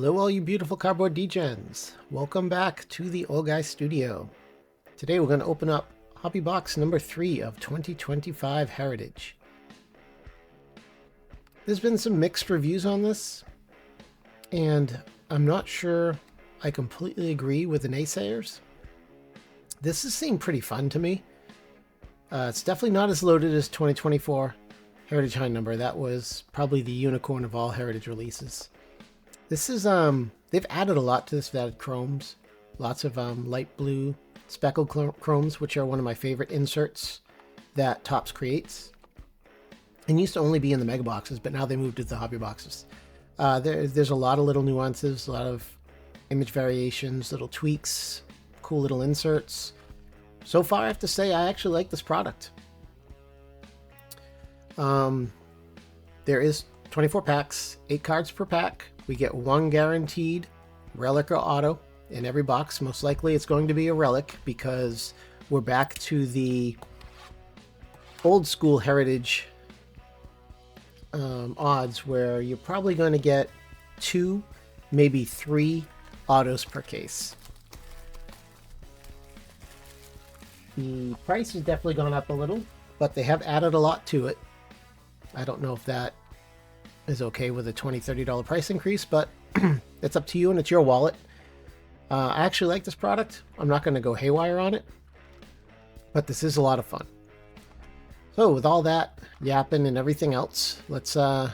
Hello all you beautiful cardboard degens. Welcome back to the Old Guy Studio. Today we're going to open up hobby box number 3 of 2025 Heritage. There's been some mixed reviews on this, and I'm not sure I completely agree with the naysayers. This has seemed pretty fun to me. It's definitely not as loaded as 2024 Heritage High Number. That was probably the unicorn of all Heritage releases. This is, they've added a lot to this. They've added chromes, lots of light blue speckled chromes, which are one of my favorite inserts that Topps creates. And used to only be in the mega boxes, but now they moved to the hobby boxes. There's a lot of little nuances, a lot of image variations, little tweaks, cool little inserts. So far, I have to say, I actually like this product. There is 24 packs, 8 cards per pack. We get 1 guaranteed relic or auto in every box. Most likely it's going to be a relic because we're back to the old school Heritage odds where you're probably going to get 2, maybe 3 autos per case. The price has definitely gone up a little, but they have added a lot to it. I don't know if that is okay with a $20, $30 price increase, but it's up to you and it's your wallet. I actually like this product. I'm not going to go haywire on it, but this is a lot of fun. So with all that yapping and everything else, let's do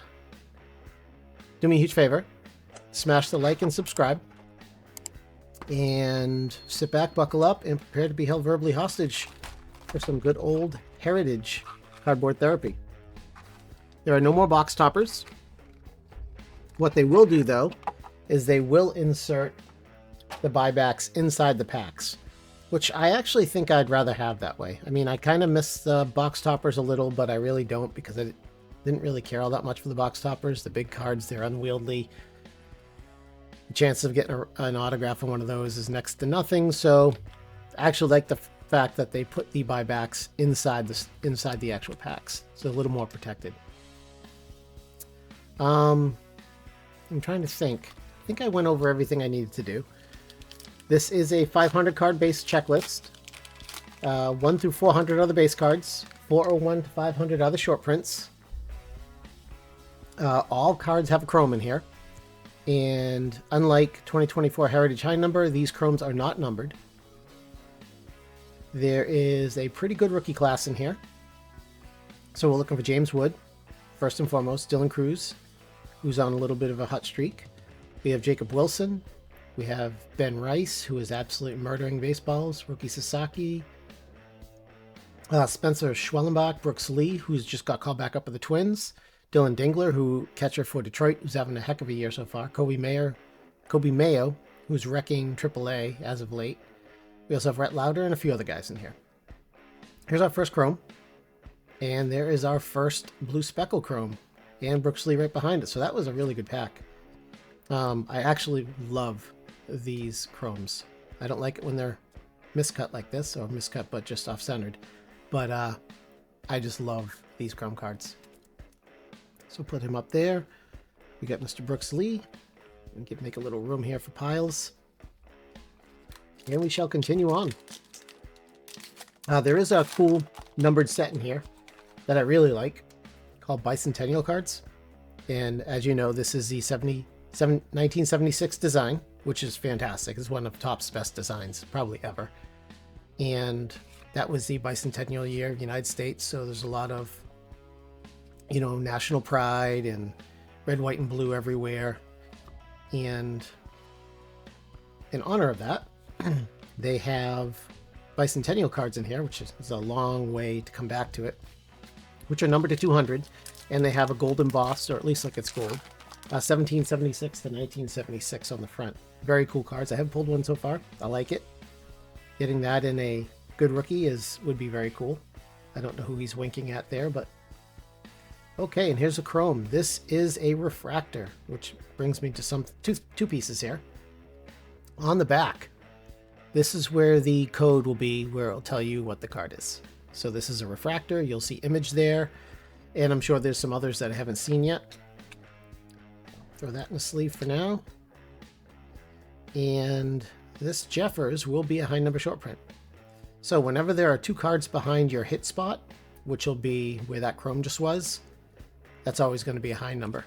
me a huge favor. Smash the like and subscribe. And sit back, buckle up, and prepare to be held verbally hostage for some good old Heritage cardboard therapy. There are no more box toppers. What they will do, though, is they will insert the buybacks inside the packs, which I actually think I'd rather have that way. I mean, I kind of miss the box toppers a little, but I really don't because I didn't really care all that much for the box toppers. The big cards, they're unwieldy. The chance of getting an autograph on one of those is next to nothing, so I actually like the fact that they put the buybacks inside the actual packs, so a little more protected. I'm trying to think. I think I went over everything I needed to do. This is a 500 card base checklist. 1 through 400 are the base cards. 401 to 500 are the short prints. All cards have a chrome in here. And unlike 2024 Heritage High Number, these chromes are not numbered. There is a pretty good rookie class in here. So we're looking for James Wood, first and foremost. Dylan Cruz, who's on a little bit of a hot streak. We have Jacob Wilson. We have Ben Rice, who is absolutely murdering baseballs. Rookie Sasaki. Spencer Schwellenbach. Brooks Lee, who's just got called back up with the Twins. Dylan Dingler, who catcher for Detroit, who's having a heck of a year so far. Coby Mayo, who's wrecking AAA as of late. We also have Rhett Lauder and a few other guys in here. Here's our first chrome. And there is our first blue speckle chrome. And Brooks Lee right behind it. So that was a really good pack. I actually love these chromes. I don't like it when they're miscut like this, or miscut but just off-centered. But I just love these chrome cards. So put him up there. We got Mr. Brooks Lee. And make a little room here for piles. And we shall continue on. There is a cool numbered set in here that I really like, called Bicentennial cards. And as you know, this is the 1976 design, which is fantastic. It's one of Topps' best designs, probably ever. And that was the bicentennial year of the United States, so there's a lot of, national pride and red, white, and blue everywhere. And in honor of that, they have bicentennial cards in here, which is a long way to come back to it, which are numbered to 200, and they have a gold embossed, or at least like it's gold, 1776 to 1976 on the front. Very cool cards. I haven't pulled one so far. I like it. Getting that in a good rookie would be very cool. I don't know who he's winking at there, but okay. And here's a chrome. This is a refractor, which brings me to two pieces here. On the back, this is where the code will be, where it'll tell you what the card is. So this is a refractor. You'll see image there. And I'm sure there's some others that I haven't seen yet. Throw that in the sleeve for now. And this Jeffers will be a high number short print. So whenever there are 2 cards behind your hit spot, which will be where that chrome just was, that's always going to be a high number.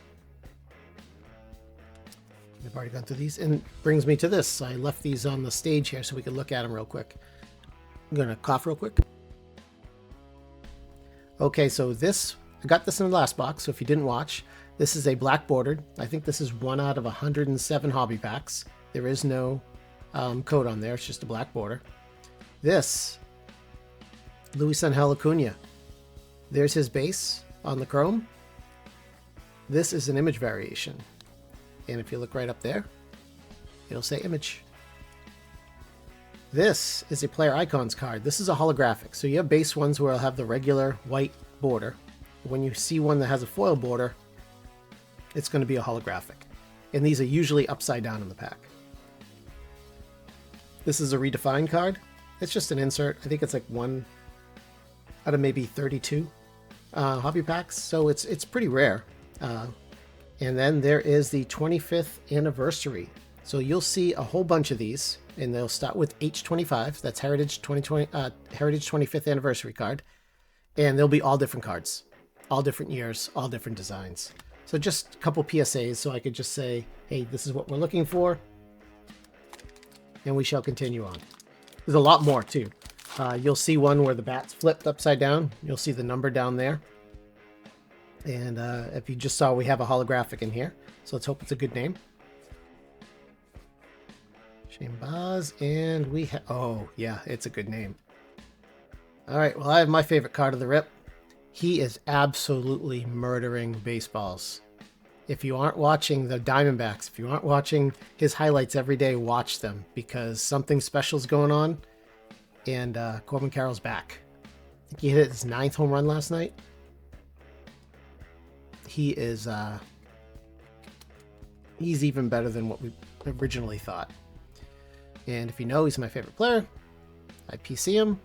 We've already gone through these, and brings me to this. I left these on the stage here so we could look at them real quick. I'm going to cough real quick. Okay, so this, I got this in the last box, so if you didn't watch, this is a black bordered. I think this is 1 out of 107 hobby packs. There is no code on there, it's just a black border. This, Luisangel Acuna. There's his base on the chrome. This is an image variation. And if you look right up there, it'll say image. This is a player icons card. This is a holographic. So you have base ones where it'll have the regular white border. When you see one that has a foil border, it's going to be a holographic. And these are usually upside down in the pack. This is a redefined card. It's just an insert. I think it's like 1 out of maybe 32 hobby packs. So it's pretty rare. And then there is the 25th anniversary. So you'll see a whole bunch of these, and they'll start with H25. That's Heritage 2020, Heritage 25th anniversary card, and they'll be all different cards, all different years, all different designs. So just a couple PSAs, so I could just say, hey, this is what we're looking for, and we shall continue on. There's a lot more too. You'll see one where the bat's flipped upside down. You'll see the number down there. And if you just saw, we have a holographic in here. So let's hope it's a good name. Shane Baz, and we have... Oh, yeah, it's a good name. All right, well, I have my favorite card of the rip. He is absolutely murdering baseballs. If you aren't watching the Diamondbacks, if you aren't watching his highlights every day, watch them, because something special is going on. And Corbin Carroll's back. I think he hit his 9th home run last night. He is, he's even better than what we originally thought. And if you know, he's my favorite player. I PC him.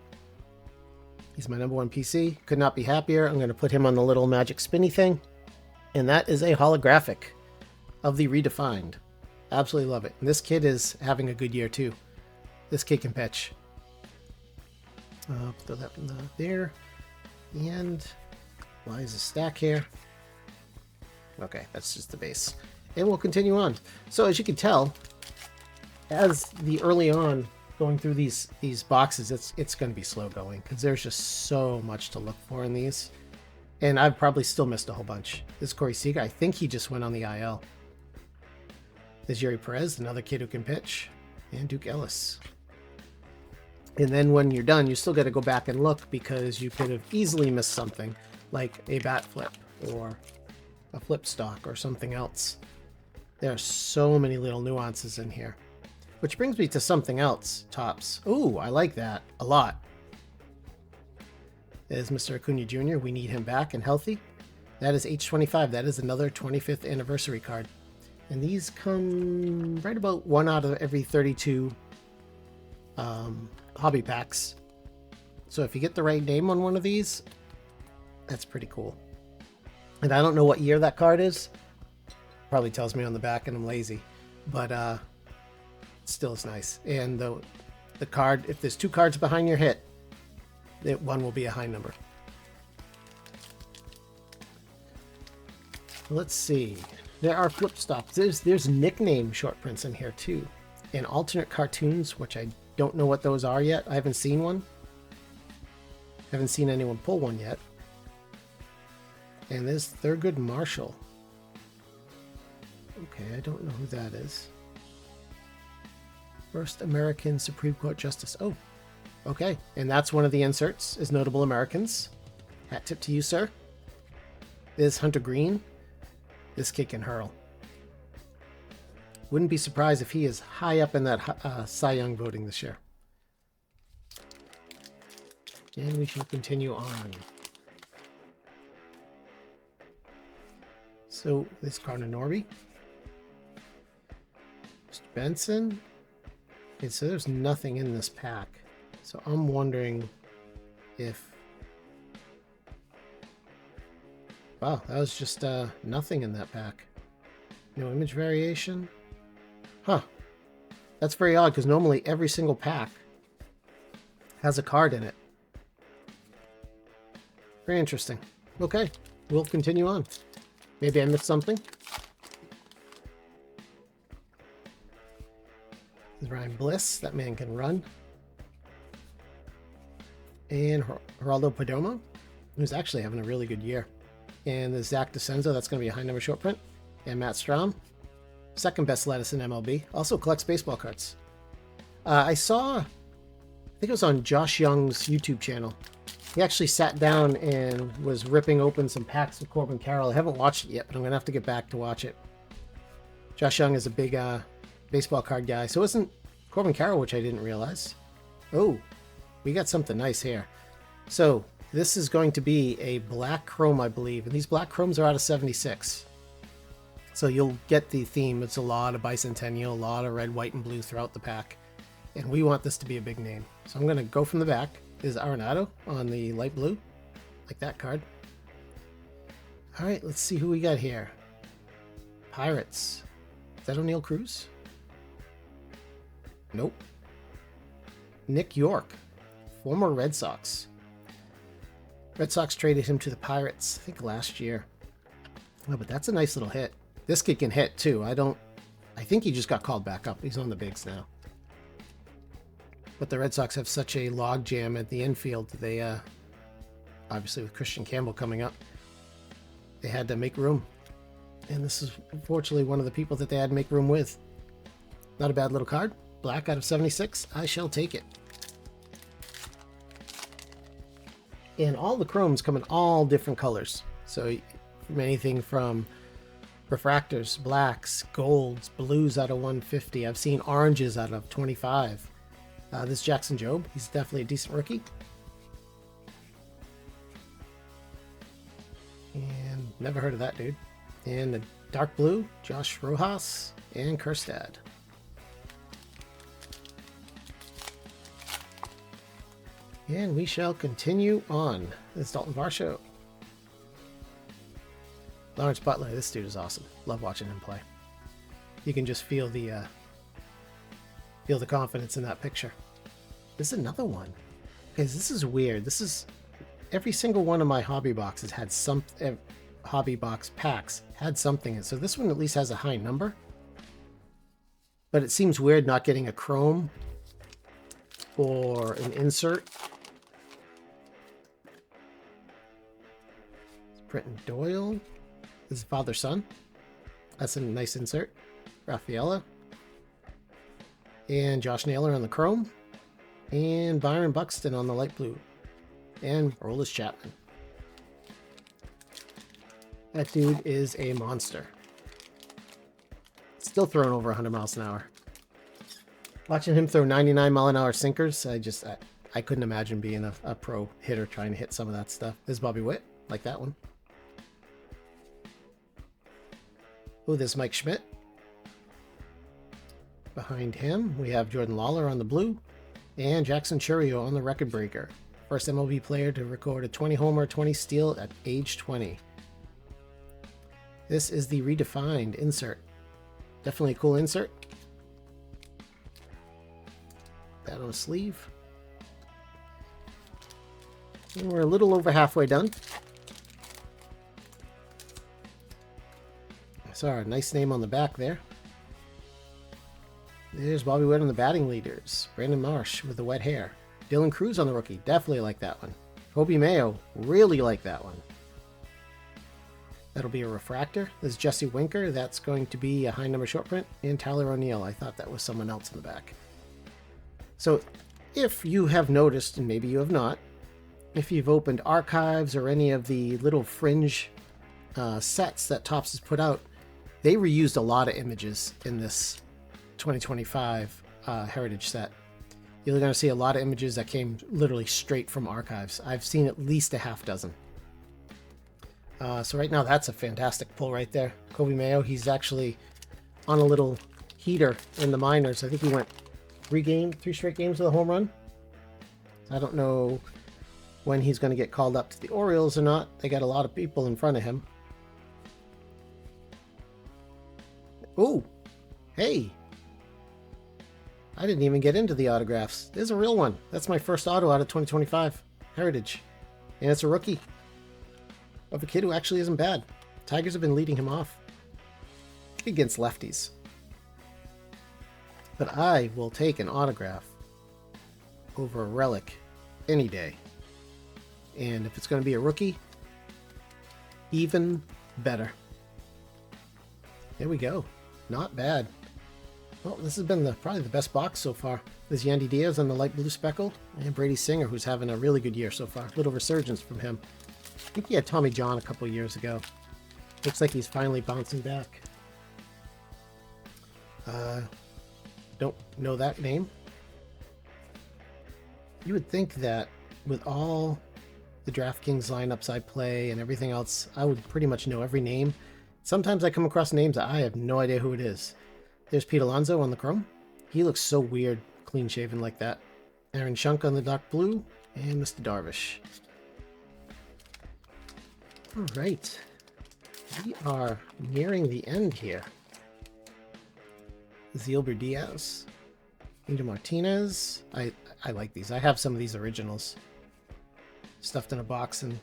He's my #1 PC. Could not be happier. I'm going to put him on the little magic spinny thing. And that is a holographic of the Redefined. Absolutely love it. And this kid is having a good year too. This kid can pitch. Throw that there. And why is a stack here? Okay, that's just the base. And we'll continue on. So as you can tell, as the early on going through these boxes, it's going to be slow going because there's just so much to look for in these. And I've probably still missed a whole bunch. This is Corey Seager. I think he just went on the IL. There's Jerry Perez, another kid who can pitch. And Duke Ellis. And then when you're done, you still got to go back and look because you could have easily missed something like a bat flip or a flip stock or something else. There are so many little nuances in here. Which brings me to something else, Topps. Ooh, I like that a lot. There's Mr. Acuna Jr. We need him back and healthy. That is H25. That is another 25th anniversary card. And these come right about 1 out of every 32 hobby packs. So if you get the right name on one of these, that's pretty cool. And I don't know what year that card is. Probably tells me on the back and I'm lazy. But still is nice. And the card, if there's 2 cards behind your hit, one will be a high number. Let's see. There are flip stops. There's nickname short prints in here too. And alternate cartoons, which I don't know what those are yet. I haven't seen one. Haven't seen anyone pull one yet. And there's Thurgood Marshall. Okay, I don't know who that is. First American Supreme Court Justice. Oh, okay. And that's one of the inserts, is Notable Americans. Hat tip to you, sir. There's Hunter Green. This kid can hurl. Wouldn't be surprised if he is high up in that Cy Young voting this year. And we shall continue on. So this Connor Norby. Mr. Benson. Okay, so there's nothing in this pack. So I'm wondering if... Wow, that was just nothing in that pack. No image variation. Huh. That's very odd because normally every single pack has a card in it. Very interesting. Okay, we'll continue on. Maybe I missed something. This is Ryan Bliss. That man can run. And Geraldo Perdomo, who's actually having a really good year. And the Zach DeCenzo, that's going to be a high number short print. And Matt Strahm, second best lettuce in MLB, also collects baseball cards. I think it was on Josh Young's YouTube channel. He actually sat down and was ripping open some packs of Corbin Carroll. I haven't watched it yet, but I'm going to have to get back to watch it. Josh Young is a big baseball card guy. So isn't Corbin Carroll, which I didn't realize. Oh, we got something nice here. So this is going to be a black chrome, I believe. And these black chromes are out of 76. So you'll get the theme. It's a lot of bicentennial, a lot of red, white, and blue throughout the pack. And we want this to be a big name. So I'm going to go from the back. Is Arenado on the light blue. Like that card. All right, let's see who we got here. Pirates. Is that O'Neal Cruz? Nope. Nick Yorke, former Red Sox. Red Sox traded him to the Pirates, I think last year. Oh, but that's a nice little hit. This kid can hit too. I think he just got called back up. He's on the bigs now. But the Red Sox have such a log jam at the infield. They, obviously with Christian Campbell coming up, they had to make room. And this is unfortunately one of the people that they had to make room with. Not a bad little card. Black out of 76. I shall take it. And all the chromes come in all different colors. So from anything from refractors, blacks, golds, blues out of 150. I've seen oranges out of 25. This Jackson Jobe, he's definitely a decent rookie. And never heard of that dude. And the dark blue, Josh Rojas and Kerstad. And we shall continue on. This is Dalton Varsho. Lawrence Butler, this dude is awesome. Love watching him play. You can just feel the confidence in that picture. This is another one. Guys, this is weird. This is every single one of my hobby boxes had some hobby box packs had something in. So this one at least has a high number. But it seems weird not getting a chrome or an insert. Britton Doyle. This is father-son. That's a nice insert. Rafaela. And Josh Naylor on the chrome. And Byron Buxton on the light blue. And Aroldis Chapman. That dude is a monster. Still throwing over 100 miles an hour. Watching him throw 99-mile-an-hour sinkers, I couldn't imagine being a pro hitter trying to hit some of that stuff. This is Bobby Witt, like that one. Oh, this is Mike Schmidt. Behind him, we have Jordan Lawler on the blue and Jackson Chourio on the record breaker. First MLB player to record a 20 homer, 20 steal at age 20. This is the redefined insert. Definitely a cool insert. That on a sleeve. And we're a little over halfway done. So our nice name on the back there. There's Bobby Witt on the batting leaders. Brandon Marsh with the wet hair. Dylan Cruz on the rookie. Definitely like that one. Coby Mayo. Really like that one. That'll be a refractor. This is Jesse Winker. That's going to be a high number short print. And Tyler O'Neill. I thought that was someone else in the back. So if you have noticed, and maybe you have not, if you've opened archives or any of the little fringe sets that Topps has put out, they reused a lot of images in this 2025 Heritage set. You're going to see a lot of images that came literally straight from archives. I've seen at least a half dozen. So right now, that's a fantastic pull right there. Coby Mayo, he's actually on a little heater in the minors. I think he went 3 straight games with a home run. I don't know when he's going to get called up to the Orioles or not. They got a lot of people in front of him. Oh, hey. I didn't even get into the autographs. There's a real one. That's my first auto out of 2025. Heritage. And it's a rookie. Of a kid who actually isn't bad. Tigers have been leading him off. Against lefties. But I will take an autograph over a relic any day. And if it's going to be a rookie, even better. There we go. Not bad. Well, this has been probably the best box so far. There's Yandy Diaz on the light blue speckle, and Brady Singer, who's having a really good year so far. Little resurgence from him. I think he had Tommy John a couple years ago. Looks like he's finally bouncing back. Don't know that name. You would think that with all the DraftKings lineups I play and everything else, I would pretty much know every name. Sometimes I come across names that I have no idea who it is. There's Pete Alonso on the chrome. He looks so weird, clean shaven like that. Aaron Shunk on the dark blue, and Mr. Darvish. All right. We are nearing the end here. Zielber Diaz. Angel Martinez. I like these. I have some of these originals. Stuffed in a box and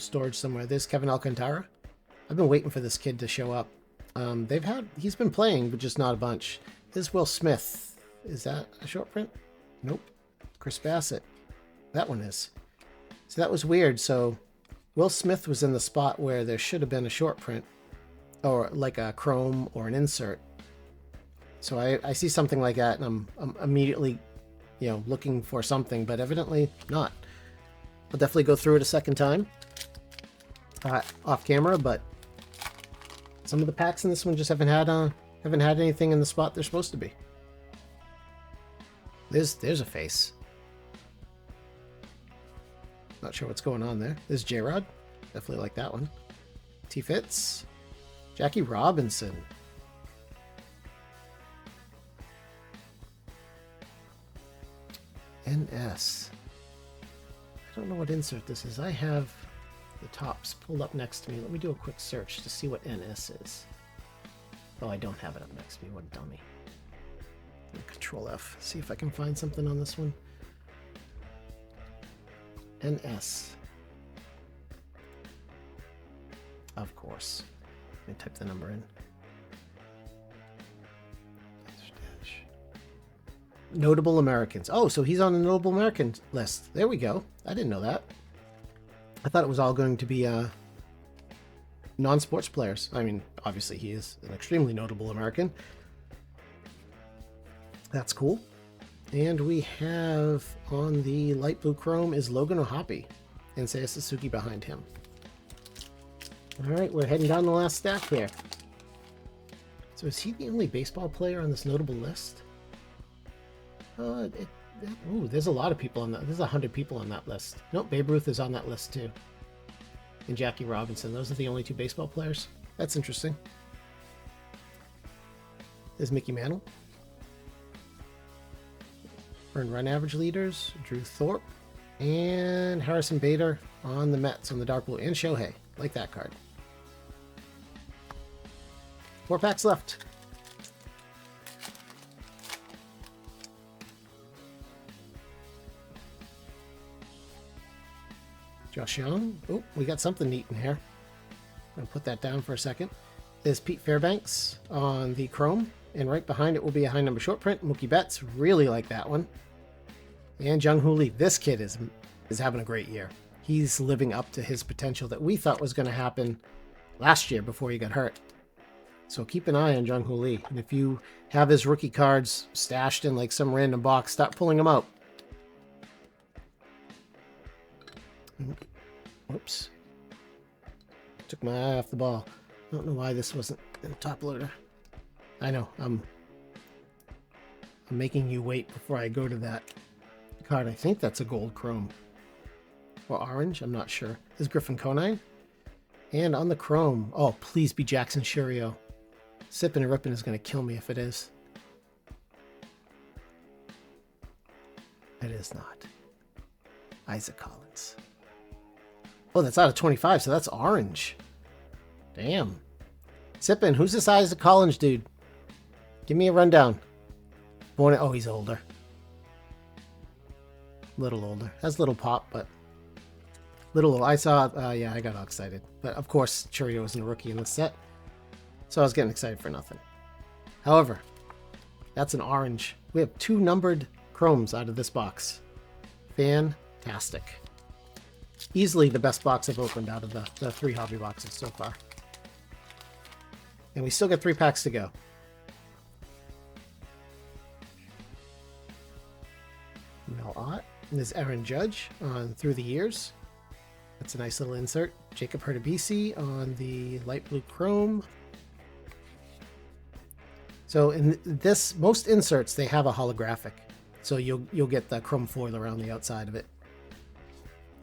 storage somewhere. There's Kevin Alcantara. I've been waiting for this kid to show up. He's been playing, but just not a bunch. There's Will Smith. Is that a short print? Nope. Chris Bassett. That one is. So that was weird. So Will Smith was in the spot where there should have been a short print, or like a chrome or an insert. So I see something like that, and I'm immediately, looking for something, but evidently not. I'll definitely go through it a second time, off camera. But some of the packs in this one just haven't had anything in the spot they're supposed to be. There's a face. Not sure what's going on there. There's J-Rod. Definitely like that one. T. Fitz. Jackie Robinson. NS. I don't know what insert this is. I have the tops pulled up next to me. Let me do a quick search to see what NS is. Oh, I don't have it up next to me. What a dummy. Control F. See if I can find something on this one. NS. Of course. Let me type the number in. Notable Americans. Oh, so he's on the Notable American list. There we go. I didn't know that. I thought it was all going to be non-sports players. I mean, obviously he is an extremely notable American. That's cool. And we have on the light blue chrome is Logan O'Hoppe and Seiya Suzuki behind him. All right, we're heading down the last stack here. So is he the only baseball player on this notable list? There's a lot of people on that. There's 100 people on that list. Nope, Babe Ruth is on that list too. And Jackie Robinson. Those are the only two baseball players. That's interesting. There's Mickey Mantle. Earned run average leaders, Drew Thorpe, and Harrison Bader on the Mets on the dark blue, and Shohei. Like that card. 4 packs left. Josh Young. Oh, we got something neat in here. I'm going to put that down for a second. There's Pete Fairbanks on the chrome, and right behind it will be a high number short print. Mookie Betts, really like that one. And Jung Hoo Lee. This kid is having a great year. He's living up to his potential that we thought was going to happen last year before he got hurt. So keep an eye on Jung Hoo Lee. And if you have his rookie cards stashed in like some random box, stop pulling them out. Whoops. Took my eye off the ball. I don't know why this wasn't in the top loader. I know. I'm making you wait before I go to that card. I think that's a gold chrome. Or orange. I'm not sure. Is Griffin Conine. And on the chrome. Oh, please be Jackson Churio. Sipping and ripping is going to kill me if it is. It is not. Isaac Collins. Oh, that's out of 25, so that's orange. Damn. Sippin', who's this Isaac Collins dude? Give me a rundown. Oh, he's older. Little older. Has little pop, but little. I saw. Yeah, I got all excited. But of course, Chourio isn't a rookie in this set, so I was getting excited for nothing. However, that's an orange. We have 2 numbered chromes out of this box. Fantastic. Easily the best box I've opened out of the 3 hobby boxes so far. And we still got 3 packs to go. Mel Ott. And there's Aaron Judge on Through the Years. That's a nice little insert. Jacob Hurtubise on the light blue chrome. So in this, most inserts, they have a holographic. So you'll get the chrome foil around the outside of it.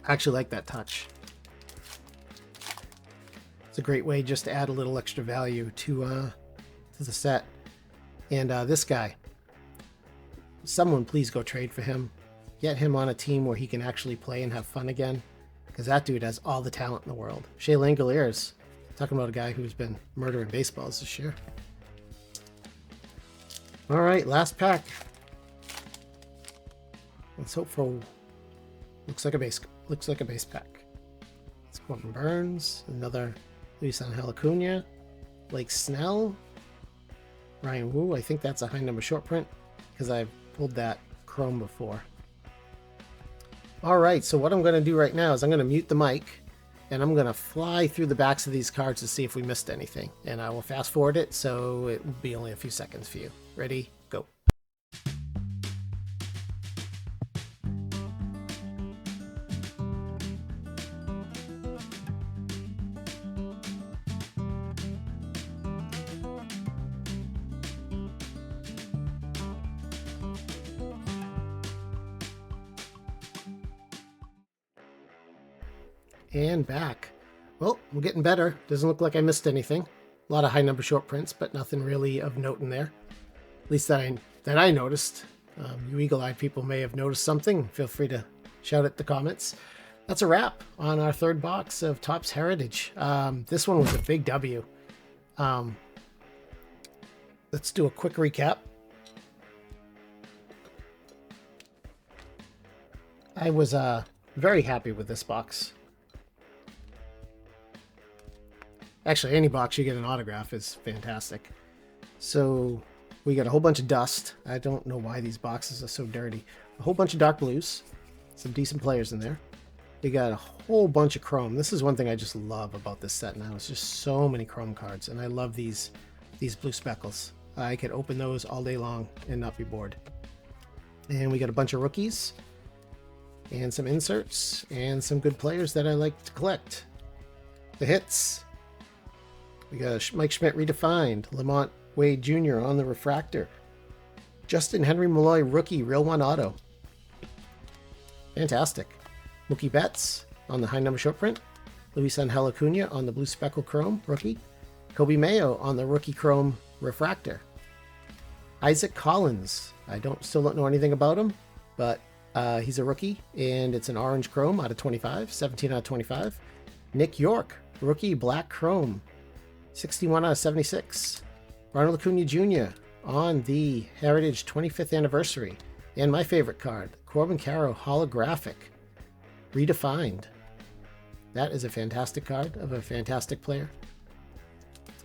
I actually like that touch. It's a great way just to add a little extra value to the set. And this guy, someone please go trade for him. Get him on a team where he can actually play and have fun again, because that dude has all the talent in the world. Shea Langoliers, talking about a guy who's been murdering baseballs this year. All right, last pack. Let's hope for. Looks like a base pack. It's Corbin Burns, another Luis Angel Acuna, Blake Snell, Ryan Wu. I think that's a high number short print because I've pulled that chrome before. All right, so what I'm going to do right now is I'm going to mute the mic and I'm going to fly through the backs of these cards to see if we missed anything. And I will fast forward it, so it will be only a few seconds for you. Ready? Go. And back. Well, we're getting better. Doesn't look like I missed anything. A lot of high number short prints, but nothing really of note in there. At least that I noticed. You eagle-eyed people may have noticed something. Feel free to shout at the comments. That's a wrap on our 3rd box of Topps Heritage. This one was a big W. Let's do a quick recap. I was very happy with this box. Actually, any box you get an autograph is fantastic. So we got a whole bunch of dust. I don't know why these boxes are so dirty. A whole bunch of dark blues. Some decent players in there. We got a whole bunch of chrome. This is one thing I just love about this set now. It's just so many chrome cards. And I love these blue speckles. I could open those all day long and not be bored. And we got a bunch of rookies. And some inserts. And some good players that I like to collect. The hits. We got Mike Schmidt redefined, Lamont Wade Jr. on the refractor, Justin Henry Malloy rookie Real One auto. Fantastic. Mookie Betts on the high number short print, Luis Angel Acuna on the blue speckle chrome rookie, Coby Mayo on the rookie chrome refractor, Isaac Collins. I still don't know anything about him, but he's a rookie and it's an orange chrome out of 25, 17 out of 25. Nick Yorke rookie black chrome. 61 out of 76. Ronald Acuna Jr. on the Heritage 25th anniversary. And my favorite card, Corbin Carroll holographic. Redefined. That is a fantastic card of a fantastic player.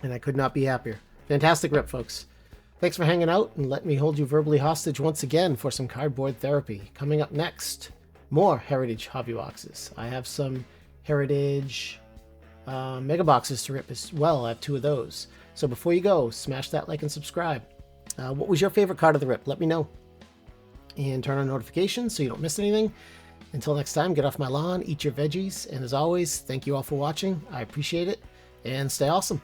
And I could not be happier. Fantastic rip, folks. Thanks for hanging out and let me hold you verbally hostage once again for some cardboard therapy. Coming up next, more Heritage hobby boxes. I have some Heritage mega boxes to rip as well. I have 2 of those. So before you go, smash that like and subscribe. What was your favorite card of the rip? Let me know. And turn on notifications so you don't miss anything. Until next time, get off my lawn, eat your veggies, and as always, thank you all for watching. I appreciate it, and stay awesome.